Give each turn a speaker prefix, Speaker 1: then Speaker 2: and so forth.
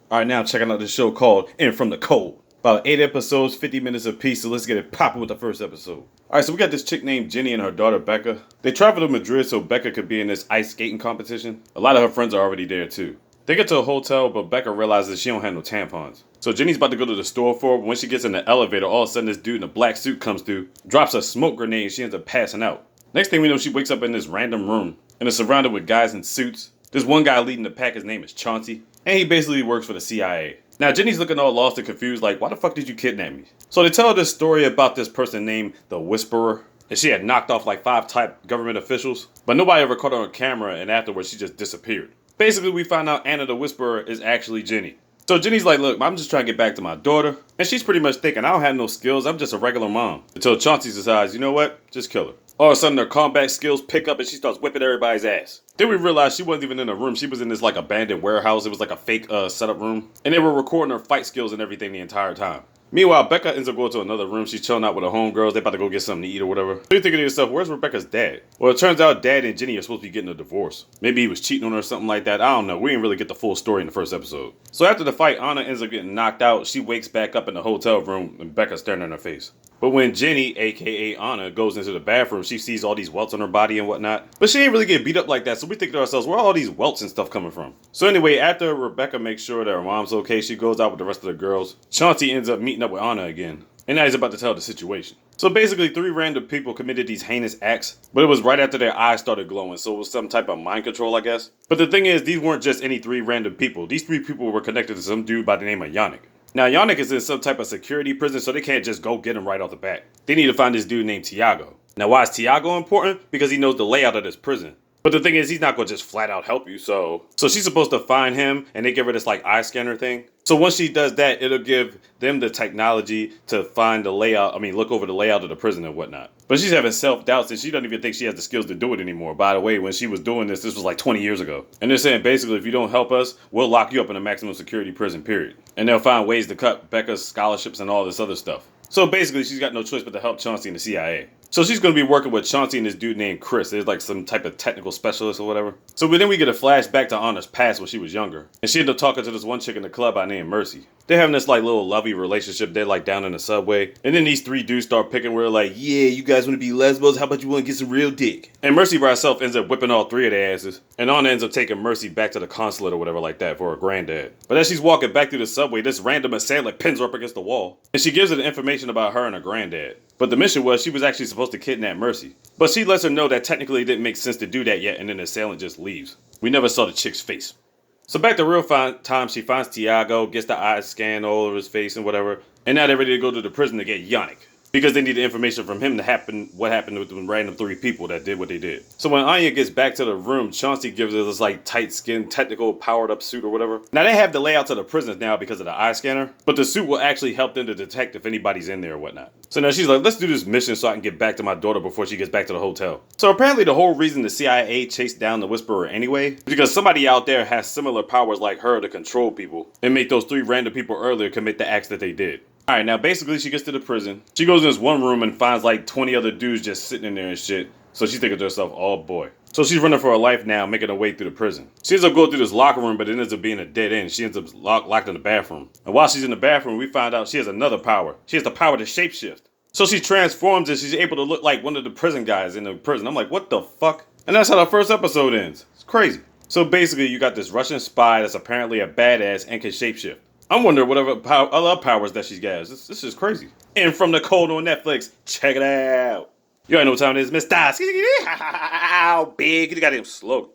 Speaker 1: Alright, now checking out this show called In From the Cold. About 8 episodes, 50 minutes apiece, so let's get it popping with the first episode. Alright, so we got this chick named Jenny and her daughter Becca. They travel to Madrid so Becca could be in this ice skating competition. A lot of her friends are already there too. They get to a hotel, but Becca realizes she don't have no tampons. So Jenny's about to go to the store for her, but when she gets in the elevator, all of a sudden this dude in a black suit comes through, drops a smoke grenade, and she ends up passing out. Next thing we know, she wakes up in this random room, and is surrounded with guys in suits. There's one guy leading the pack, his name is Chauncey, and he basically works for the CIA. Now Jenny's looking all lost and confused, like, why the fuck did you kidnap me? So they tell her this story about this person named The Whisperer, and she had knocked off like 5 top government officials, but nobody ever caught her on camera, and afterwards she just disappeared. Basically, we find out Anya The Whisperer is actually Jenny. So Jenny's like, look, I'm just trying to get back to my daughter, and she's pretty much thinking, I don't have no skills, I'm just a regular mom. Until Chauncey decides, you know what, just kill her. All of a sudden, her combat skills pick up and she starts whipping everybody's ass. Then we realize she wasn't even in a room. She was in this like abandoned warehouse. It was like a fake setup room. And they were recording her fight skills and everything the entire time. Meanwhile, Becca ends up going to another room. She's chilling out with her homegirls. They about to go get something to eat or whatever. So you're thinking to yourself, where's Rebecca's dad? Well, it turns out Dad and Jenny are supposed to be getting a divorce. Maybe he was cheating on her or something like that. I don't know. We didn't really get the full story in the first episode. So after the fight, Anna ends up getting knocked out. She wakes back up in the hotel room and Becca's staring in her face. But when Jenny, aka Anna, goes into the bathroom, she sees all these welts on her body and whatnot. But she ain't really get beat up like that, so we think to ourselves, where are all these welts and stuff coming from? So anyway, after Rebecca makes sure that her mom's okay, she goes out with the rest of the girls. Chauncey ends up meeting up with Anna again. And now he's about to tell the situation. So basically, 3 random people committed these heinous acts, but it was right after their eyes started glowing, so it was some type of mind control, I guess. But the thing is, these weren't just any 3 random people. These 3 people were connected to some dude by the name of Yannick. Now, Yannick is in some type of security prison, so they can't just go get him right off the bat. They need to find this dude named Tiago. Now, why is Tiago important? Because he knows the layout of this prison. But the thing is, he's not going to just flat out help you, so she's supposed to find him, and they give her this like eye scanner thing. So once she does that, it'll give them the technology to find the layout, look over the layout of the prison and whatnot. But she's having self-doubts, and she doesn't even think she has the skills to do it anymore. By the way, when she was doing this was like 20 years ago. And they're saying, basically, if you don't help us, we'll lock you up in a maximum security prison, period. And they'll find ways to cut Becca's scholarships and all this other stuff. So basically, she's got no choice but to help Chauncey and the CIA. So she's going to be working with Chauncey and this dude named Chris. There's like some type of technical specialist or whatever. So then we get a flashback to Anna's past when she was younger. And she ended up talking to this one chick in the club by name Mercy. They're having this like little lovey relationship. They're like down in the subway. And then these 3 dudes start picking where like, yeah, you guys want to be lesbos? How about you want to get some real dick? And Mercy by herself ends up whipping all 3 of their asses. And Anna ends up taking Mercy back to the consulate or whatever like that for her granddad. But as she's walking back through the subway, this random assailant pins her up against the wall. And she gives her the information about her and her granddad. But the mission was she was actually supposed to kidnap Mercy. But she lets her know that technically it didn't make sense to do that yet, and then the assailant just leaves. We never saw the chick's face. So back to real time, she finds Tiago, gets the eye scan all over his face and whatever, and now they're ready to go to the prison to get Yannick. Because they need the information from him to what happened with the random 3 people that did what they did. So when Anya gets back to the room, Chauncey gives her this like tight skin, technical powered up suit or whatever. Now they have the layouts of the prisons now because of the eye scanner, but the suit will actually help them to detect if anybody's in there or whatnot. So now she's like, let's do this mission so I can get back to my daughter before she gets back to the hotel. So apparently the whole reason the CIA chased down the Whisperer anyway is because somebody out there has similar powers like her to control people and make those 3 random people earlier commit the acts that they did. Alright, now basically she gets to the prison. She goes in this one room and finds like 20 other dudes just sitting in there and shit. So she's thinking to herself, oh boy. So she's running for her life now, making her way through the prison. She ends up going through this locker room, but it ends up being a dead end. She ends up locked in the bathroom. And while she's in the bathroom, we find out she has another power. She has the power to shapeshift. So she transforms and she's able to look like one of the prison guys in the prison. I'm like, what the fuck? And that's how the first episode ends. It's crazy. So basically, you got this Russian spy that's apparently a badass and can shapeshift. I'm wondering what other powers that she has. This is crazy. And from the cold on Netflix, check it out. You already know what time it is, Mr. Big, you got him slow.